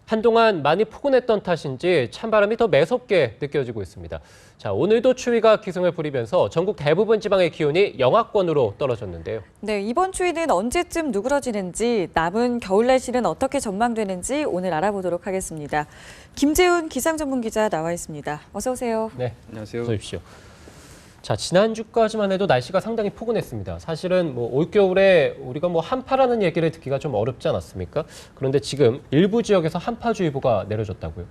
한동안 많이 포근했던 탓인지 찬바람이 더 매섭게 느껴지고 있습니다. 자, 오늘도 추위가 기승을 부리면서 전국 대부분 지방의 기온이 영하권으로 떨어졌는데요. 네, 이번 추위는 언제쯤 누그러지는지, 남은 겨울 날씨는 어떻게 전망되는지 오늘 알아보도록 하겠습니다. 김재훈 기상전문기자 나와 있습니다. 어서 오세요. 네, 안녕하세요. 어서 오십시오. 자, 지난주까지만 해도 날씨가 상당히 포근했습니다. 사실은 올겨울에 우리가 한파라는 얘기를 듣기가 좀 어렵지 않았습니까? 그런데 지금 일부 지역에서 한파주의보가 내려졌다고요?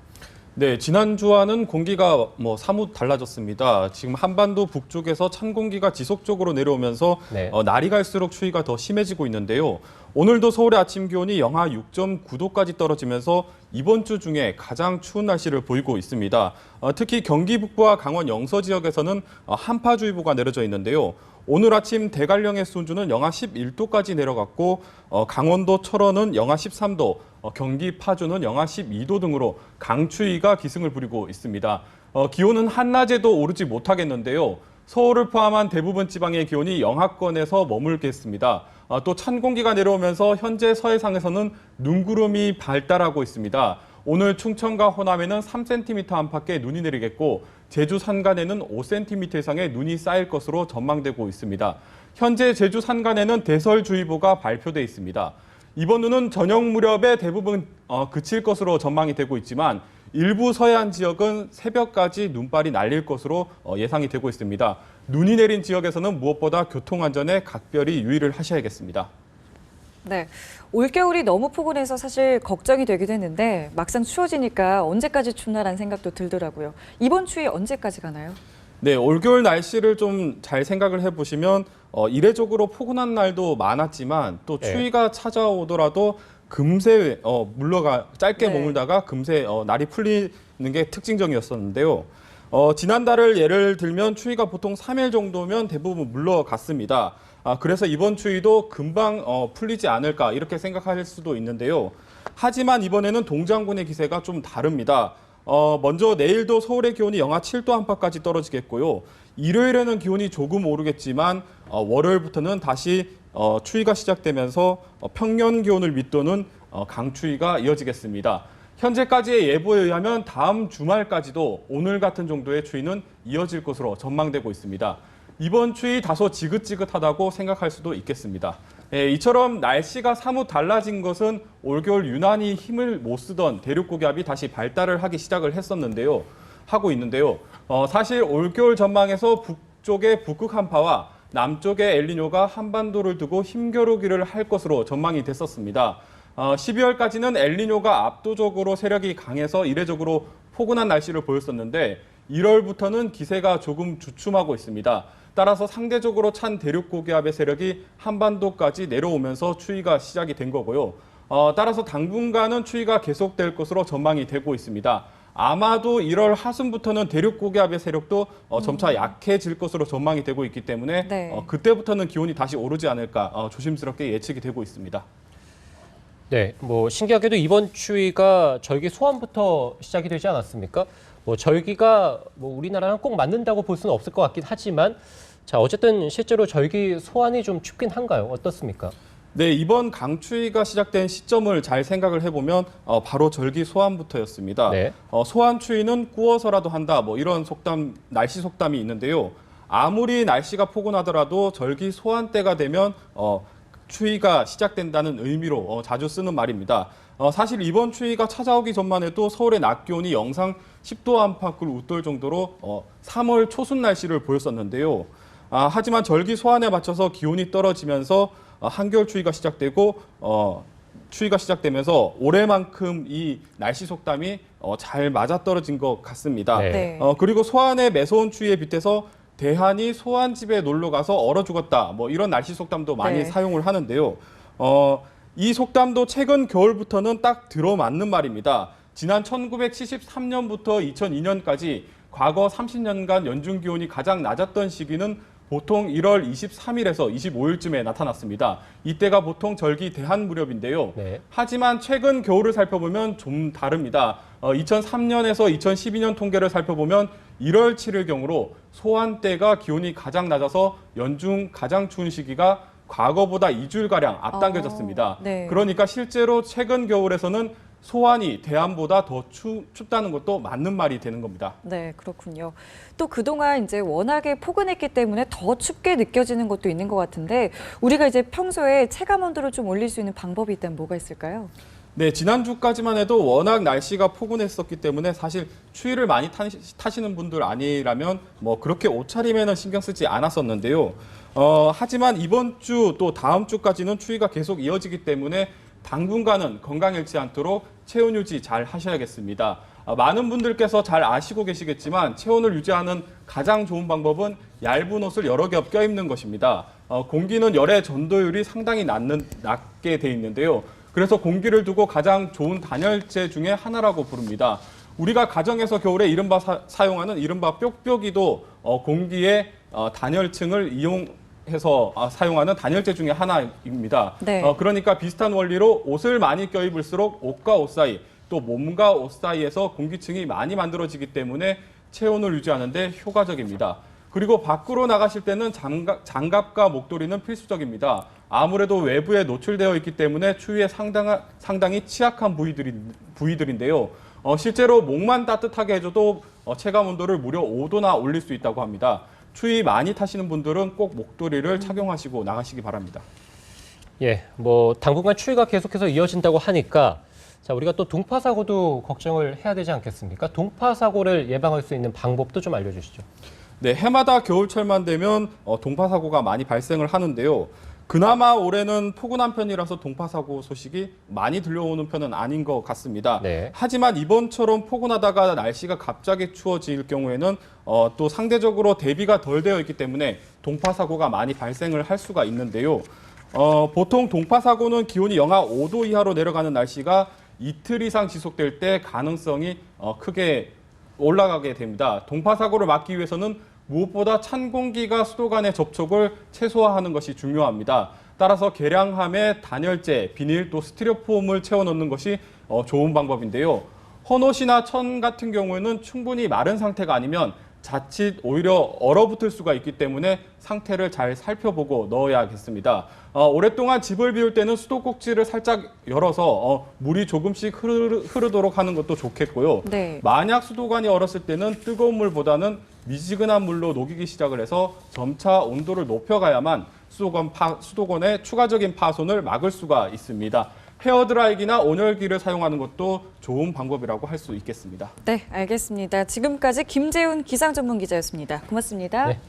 네, 지난주와는 공기가 사뭇 달라졌습니다. 지금 한반도 북쪽에서 찬 공기가 지속적으로 내려오면서 네. 날이 갈수록 추위가 더 심해지고 있는데요. 오늘도 서울의 아침 기온이 영하 6.9도까지 떨어지면서 이번 주 중에 가장 추운 날씨를 보이고 있습니다. 특히 경기 북부와 강원 영서 지역에서는 한파주의보가 내려져 있는데요. 오늘 아침 대관령의 수온주는 영하 11도까지 내려갔고 강원도 철원은 영하 13도, 경기 파주는 영하 12도 등으로 강추위가 기승을 부리고 있습니다. 기온은 한낮에도 오르지 못하겠는데요. 서울을 포함한 대부분 지방의 기온이 영하권에서 머물겠습니다. 또 찬 공기가 내려오면서 현재 서해상에서는 눈구름이 발달하고 있습니다. 오늘 충청과 호남에는 3cm 안팎의 눈이 내리겠고 제주 산간에는 5cm 이상의 눈이 쌓일 것으로 전망되고 있습니다. 현재 제주 산간에는 대설주의보가 발표돼 있습니다. 이번 눈은 저녁 무렵에 대부분 그칠 것으로 전망이 되고 있지만 일부 서해안 지역은 새벽까지 눈발이 날릴 것으로 예상이 되고 있습니다. 눈이 내린 지역에서는 무엇보다 교통안전에 각별히 유의를 하셔야겠습니다. 네, 올겨울이 너무 포근해서 사실 걱정이 되기도 했는데 막상 추워지니까 언제까지 춥나라는 생각도 들더라고요. 이번 추위 언제까지 가나요? 네, 올겨울 날씨를 좀 잘 생각을 해보시면 이례적으로 포근한 날도 많았지만 또 추위가 찾아오더라도 금세 짧게 네. 머물다가 금세 날이 풀리는 게 특징적이었었는데요. 지난달을 예를 들면 추위가 보통 3일 정도면 대부분 물러갔습니다. 그래서 이번 추위도 금방 풀리지 않을까 이렇게 생각할 수도 있는데요. 하지만 이번에는 동장군의 기세가 좀 다릅니다. 먼저 내일도 서울의 기온이 영하 7도 안팎까지 떨어지겠고요. 일요일에는 기온이 조금 오르겠지만 월요일부터는 다시 추위가 시작되면서 평년 기온을 밑도는 강추위가 이어지겠습니다. 현재까지의 예보에 의하면 다음 주말까지도 오늘 같은 정도의 추위는 이어질 것으로 전망되고 있습니다. 이번 추위 다소 지긋지긋하다고 생각할 수도 있겠습니다. 이처럼 날씨가 사뭇 달라진 것은 올겨울 유난히 힘을 못 쓰던 대륙고기압이 다시 발달을 하기 시작을 하고 있는데요. 사실 올겨울 전망에서 북쪽의 북극 한파와 남쪽의 엘니뇨가 한반도를 두고 힘겨루기를 할 것으로 전망이 됐었습니다. 12월까지는 엘니뇨가 압도적으로 세력이 강해서 이례적으로 포근한 날씨를 보였었는데 1월부터는 기세가 조금 주춤하고 있습니다. 따라서 상대적으로 찬 대륙고기압의 세력이 한반도까지 내려오면서 추위가 시작이 된 거고요. 따라서 당분간은 추위가 계속될 것으로 전망이 되고 있습니다. 아마도 1월 하순부터는 대륙고기압의 세력도 점차 약해질 것으로 전망이 되고 있기 때문에 네. 그때부터는 기온이 다시 오르지 않을까 조심스럽게 예측이 되고 있습니다. 네, 신기하게도 이번 추위가 절기 소환부터 시작이 되지 않았습니까? 절기가 우리나라랑 꼭 맞는다고 볼 수는 없을 것 같긴 하지만 자, 어쨌든 실제로 절기 소환이 좀 춥긴 한가요? 어떻습니까? 네, 이번 강추위가 시작된 시점을 잘 생각을 해보면 바로 절기 소환부터였습니다. 네. 소환 추위는 꾸어서라도 한다, 이런 날씨 속담이 있는데요. 아무리 날씨가 포근하더라도 절기 소환 때가 되면 추위가 시작된다는 의미로 자주 쓰는 말입니다. 사실 이번 추위가 찾아오기 전만 해도 서울의 낮 기온이 영상 10도 안팎을 웃돌 정도로 3월 초순 날씨를 보였었는데요. 하지만 절기 소환에 맞춰서 기온이 떨어지면서 한겨울 추위가 시작되면서 올해만큼 이 날씨 속담이 잘 맞아떨어진 것 같습니다. 네. 그리고 소환의 매서운 추위에 빗대서 대한이 소환집에 놀러 가서 얼어 죽었다. 이런 날씨 속담도 많이 네. 사용을 하는데요. 이 속담도 최근 겨울부터는 딱 들어맞는 말입니다. 지난 1973년부터 2002년까지 과거 30년간 연중 기온이 가장 낮았던 시기는 보통 1월 23일에서 25일쯤에 나타났습니다. 이때가 보통 절기 대한 무렵인데요. 네. 하지만 최근 겨울을 살펴보면 좀 다릅니다. 2003년에서 2012년 통계를 살펴보면 1월 7일 경우로 소환 때가 기온이 가장 낮아서 연중 가장 추운 시기가 과거보다 2주일가량 앞당겨졌습니다. 네. 그러니까 실제로 최근 겨울에서는 소환이 대안보다 더 춥다는 것도 맞는 말이 되는 겁니다. 네, 그렇군요. 또 그동안 이제 워낙에 포근했기 때문에 더 춥게 느껴지는 것도 있는 것 같은데 우리가 이제 평소에 체감 온도를 좀 올릴 수 있는 방법이 있다면 뭐가 있을까요? 네, 지난주까지만 해도 워낙 날씨가 포근했었기 때문에 사실 추위를 많이 타시는 분들 아니라면 뭐 그렇게 옷차림에는 신경 쓰지 않았었는데요. 하지만 이번 주 또 다음 주까지는 추위가 계속 이어지기 때문에 당분간은 건강 잃지 않도록 체온 유지 잘 하셔야겠습니다. 많은 분들께서 잘 아시고 계시겠지만 체온을 유지하는 가장 좋은 방법은 얇은 옷을 여러 겹 껴입는 것입니다. 공기는 열의 전도율이 상당히 낮게 돼 있는데요. 그래서 공기를 두고 가장 좋은 단열재 중에 하나라고 부릅니다. 우리가 가정에서 겨울에 이른바 사용하는 이른바 뾱뾱이도 공기의 단열층을 이용해서 사용하는 단열재 중에 하나입니다. 네. 그러니까 비슷한 원리로 옷을 많이 껴입을수록 옷과 옷 사이 또 몸과 옷 사이에서 공기층이 많이 만들어지기 때문에 체온을 유지하는 데 효과적입니다. 그리고 밖으로 나가실 때는 장갑과 목도리는 필수적입니다. 아무래도 외부에 노출되어 있기 때문에 추위에 상당히 취약한 부위들인데요. 실제로 목만 따뜻하게 해줘도 체감 온도를 무려 5도나 올릴 수 있다고 합니다. 추위 많이 타시는 분들은 꼭 목도리를 착용하시고 나가시기 바랍니다. 예, 뭐 당분간 추위가 계속해서 이어진다고 하니까 자, 우리가 또 동파 사고도 걱정을 해야 되지 않겠습니까? 동파 사고를 예방할 수 있는 방법도 좀 알려주시죠. 네, 해마다 겨울철만 되면 동파 사고가 많이 발생을 하는데요. 그나마 올해는 포근한 편이라서 동파 사고 소식이 많이 들려오는 편은 아닌 것 같습니다. 네. 하지만 이번처럼 포근하다가 날씨가 갑자기 추워질 경우에는 또 상대적으로 대비가 덜 되어 있기 때문에 동파 사고가 많이 발생을 할 수가 있는데요. 보통 동파 사고는 기온이 영하 5도 이하로 내려가는 날씨가 이틀 이상 지속될 때 가능성이 크게 올라가게 됩니다. 동파 사고를 막기 위해서는 무엇보다 찬 공기가 수도 간의 접촉을 최소화하는 것이 중요합니다. 따라서 계량함에 단열재, 비닐 또 스티로폼을 채워 넣는 것이 좋은 방법인데요. 헌옷이나 천 같은 경우에는 충분히 마른 상태가 아니면 자칫 오히려 얼어붙을 수가 있기 때문에 상태를 잘 살펴보고 넣어야겠습니다. 오랫동안 집을 비울 때는 수도꼭지를 살짝 열어서 물이 조금씩 흐르도록 하는 것도 좋겠고요. 네. 만약 수도관이 얼었을 때는 뜨거운 물보다는 미지근한 물로 녹이기 시작을 해서 점차 온도를 높여가야만 수도권의 추가적인 파손을 막을 수가 있습니다. 헤어드라이기나 온열기를 사용하는 것도 좋은 방법이라고 할 수 있겠습니다. 네, 알겠습니다. 지금까지 김재훈 기상전문기자였습니다. 고맙습니다. 네.